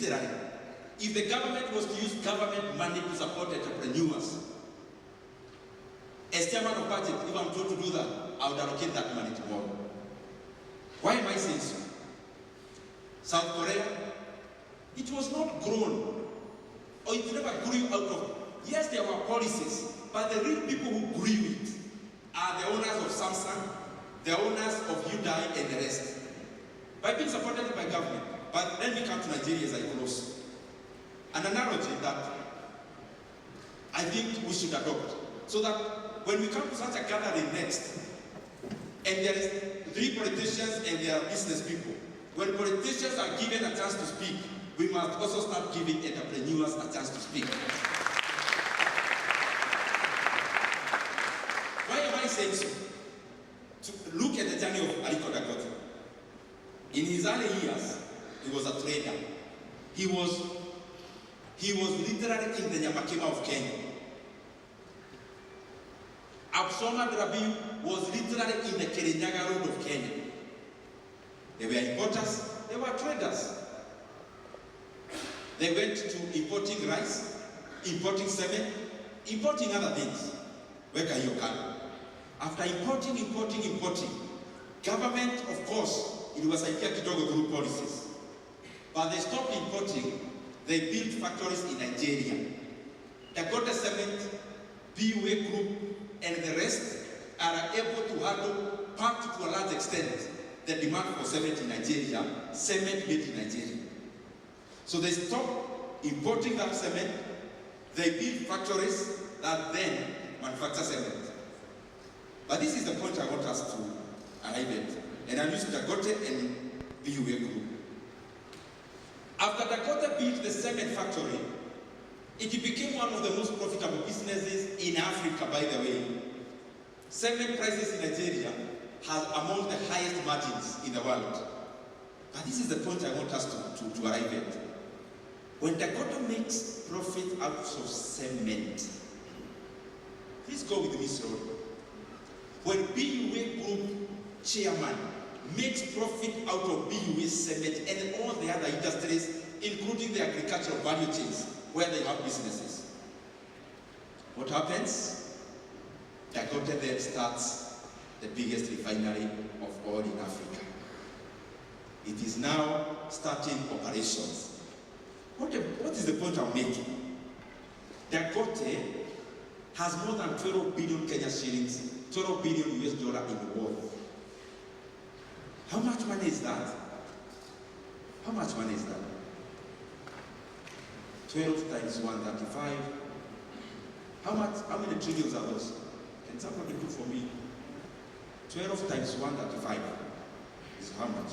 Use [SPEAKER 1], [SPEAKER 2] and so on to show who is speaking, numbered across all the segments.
[SPEAKER 1] literally, if the government was to use government money to support entrepreneurs, as chairman of budget, if I'm told to do that, I would allocate that money tomorrow. Why am I saying so? South Korea, it was not grown, or it never grew out of. Yes, there were policies, but the real people who grew it are the owners of Samsung, the owners of Hyundai, and the rest. By being supported by government. But let me come to Nigeria as I close. An analogy that I think we should adopt, so that when we come to such a gathering next, and there is 3 politicians and there are business people, when politicians are given a chance to speak, we must also start giving entrepreneurs a chance to speak. Why am I saying so? To look at the journey of Aliko Dangote. In his early years, he was a trader. He was literally in the Nyamakema of Kenya. Absoma Drabiu was literally in the Kirinyaga Road of Kenya. They were importers, they were traders. They went to importing rice, importing cement, importing other things. Where can you come? After importing, government, of course, it was a Kidogo group policies. But they stopped importing, they built factories in Nigeria. Dakota Cement, BUA Group, and the rest are able to handle, part to a large extent, the demand for cement in Nigeria, cement made in Nigeria. So they stopped importing that cement, they built factories that then manufacture cement. But this is the point I want us to arrive at. And I'm using Dangote and BUA Group. After Dangote built the cement factory, it became one of the most profitable businesses in Africa, by the way. Cement prices in Nigeria have among the highest margins in the world. But this is the point I want us to arrive at. When Dangote makes profit out of cement, please go with me slowly. When BUA Group chairman makes profit out of BUA cement and all the other industries, including the agricultural value chains, where they have businesses, what happens? Dangote then starts the biggest refinery of all in Africa. It is now starting operations. What is the point I'm making? Dangote has more than 12 billion Kenya shillings, 12 billion US dollar in the world. How much money is that? How much money is that? 12 times 135. How many trillions are those? Can somebody do for me? 12 times 135 is how much?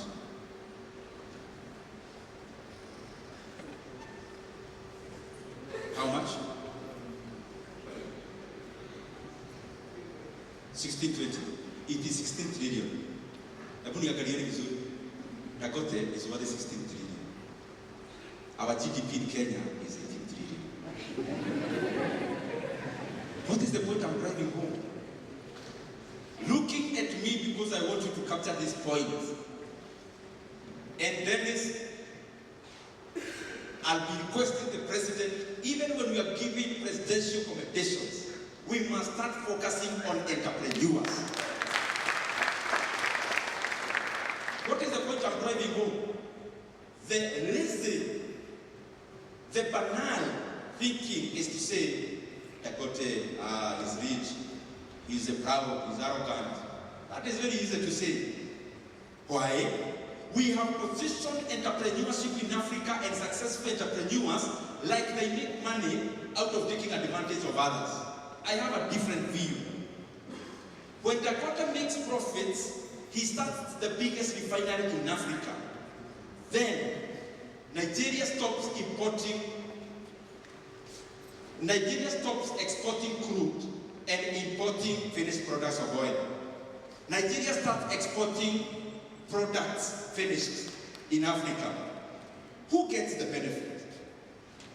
[SPEAKER 1] How much? 1620. It is 16 trillion. Dangote is over 16 trillion. Our GDP in Kenya is 18 trillion. What is the point I'm driving home? Looking at me because I want you to capture this point. And Dennis, I'll be requesting the president, even when we are giving presidential commendations, we must start focusing on entrepreneurs. What is the point I'm driving home? The lazy, the banal thinking is to say, Dangote is rich, he's proud, he's arrogant. That is very easy to say. Why? We have positioned entrepreneurship in Africa and successful entrepreneurs like they make money out of taking advantage of others. I have a different view. When Dangote makes profits, he starts the biggest refinery in Africa. Then, Nigeria stops exporting crude and importing finished products of oil. Nigeria starts exporting products finished in Africa. Who gets the benefit?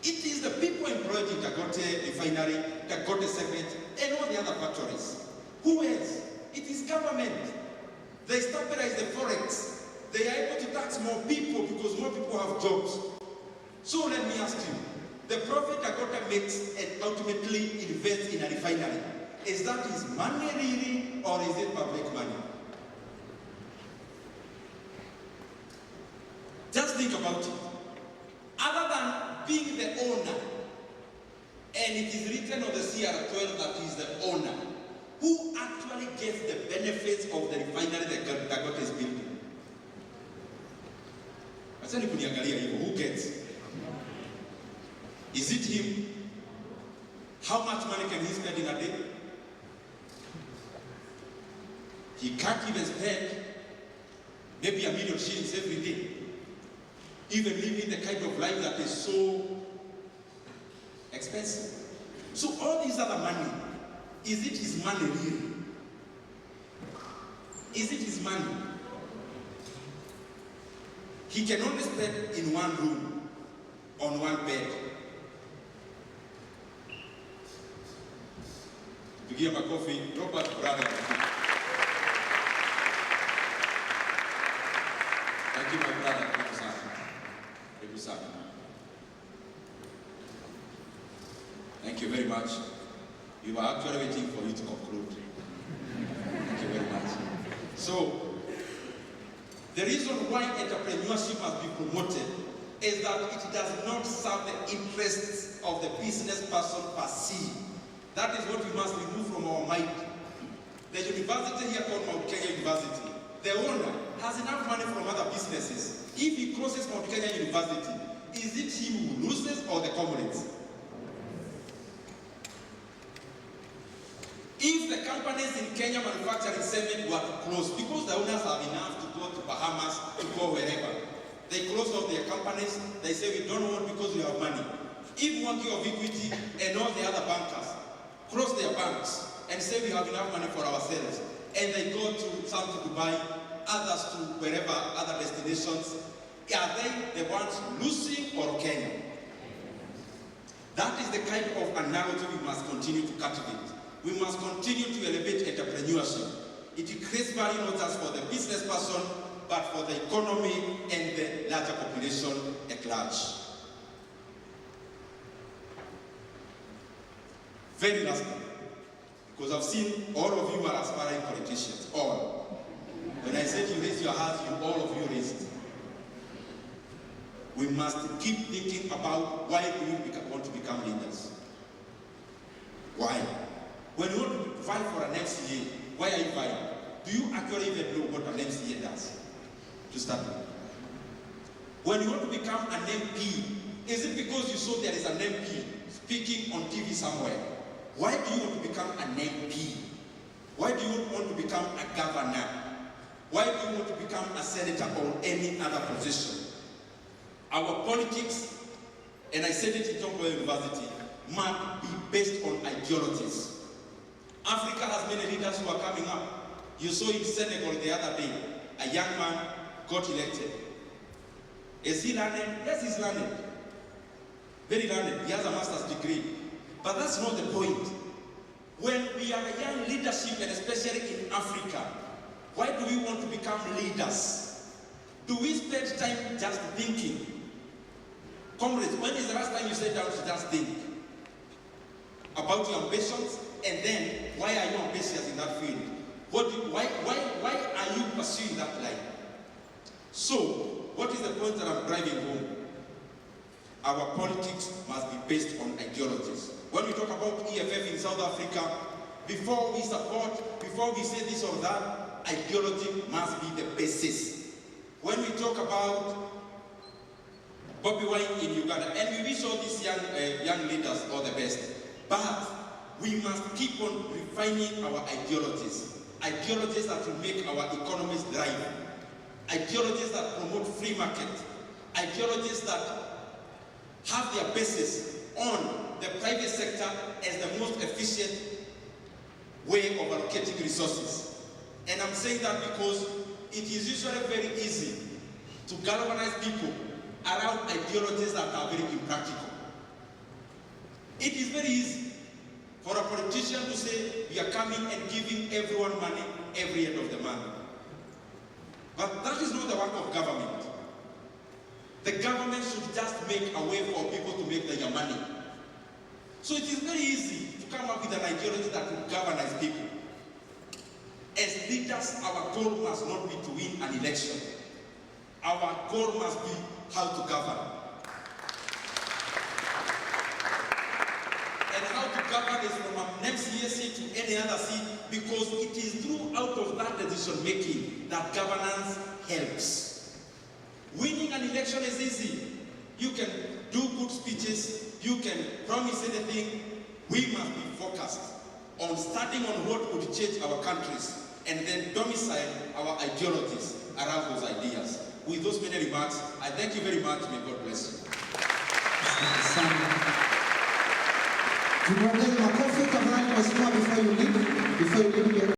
[SPEAKER 1] It is the people employed in Dangote refinery, Dangote cement, and all the other factories. Who else? It is government. They stabilize the forex. They are able to tax more people because more people have jobs. So let me ask you, the profit Dakota makes and ultimately invests in a refinery, is that his money really, or is it public money? Just think about it. Other than being the owner, and it is written on the CR12 that he is the owner, who actually gets the benefits of the refinery that Dakota is building? Who gets? Is it him? How much money can he spend in a day? He can't even spend maybe $1 million shillings every day. Even living the kind of life that is so expensive. So all these other money, is it his money really? Is it his money? He can only spend in one room, on one bed. To give him a coffee, Robert brother. Thank you, my brother. Thank you, sir. Thank you, sir. Thank you very much. We were actually waiting for you to conclude. Thank you very much. So, the reason why entrepreneurship must be promoted is that it does not serve the interests of the business person per se. That is what we must remove from our mind. The university here called Mount Kenya University, the owner has enough money from other businesses. If he closes Mount Kenya University, is it him who loses or the comrades? If the companies in Kenya manufacturing cement were to close, because the owners have enough to go to Bahamas, to go wherever, they close off their companies, they say we don't want because we have money. If Monkey of Equity and all the other bankers close their banks and say we have enough money for ourselves, and they go to some to Dubai, others to wherever, other destinations, are they the ones losing or Kenya? That is the kind of analogy we must continue to cultivate. We must continue to elevate entrepreneurship. It creates value not just for the business person, but for the economy and the larger population at large. Very lastly, because I've seen all of you are aspiring politicians, all. When I said you raise your hands, all of you raised. We must keep thinking about why do we want to become leaders. Why? When you want to fight for an MCA, why are you fighting? Do you actually even know what an MCA does? To start with. When you want to become an MP, is it because you saw there is an MP speaking on TV somewhere? Why do you want to become an MP? Why do you want to become a governor? Why do you want to become a senator or any other position? Our politics, and I said it in Tom University, must be based on ideologies. Africa has many leaders who are coming up. You saw in Senegal the other day, a young man got elected. Is he learned? Yes, he's learned. Very learned. He has a master's degree. But that's not the point. When we are a young leadership, and especially in Africa, why do we want to become leaders? Do we spend time just thinking? Comrades, when is the last time you sat down to just think about your ambitions? And then, why are you ambitious in that field? Why are you pursuing that line? So, what is the point that I'm driving home? Our politics must be based on ideologies. When we talk about EFF in South Africa, before we support, before we say this or that, ideology must be the basis. When we talk about Bobby Wine in Uganda, and we wish all these young leaders all the best, but we must keep on refining our ideologies. Ideologies that will make our economies thrive. Ideologies that promote free market. Ideologies that have their basis on the private sector as the most efficient way of allocating resources. And I'm saying that because it is usually very easy to galvanize people around ideologies that are very impractical. It is very easy for a politician to say, we are coming and giving everyone money every end of the month. But that is not the work of government. The The government should just make a way for people to make their money. So it is very easy to come up with an ideology that will galvanize people. As leaders, our goal must not be to win an election. Our goal must be how to govern. And how to govern is from an MCA seat to any other seat, because it is through out of that decision making that governance helps. Winning an election is easy. You can do good speeches, you can promise anything. We must be focused on starting on what would change our countries and then domicile our ideologies around those ideas. With those many remarks, I thank you very much. May God bless you.
[SPEAKER 2] Before you leave.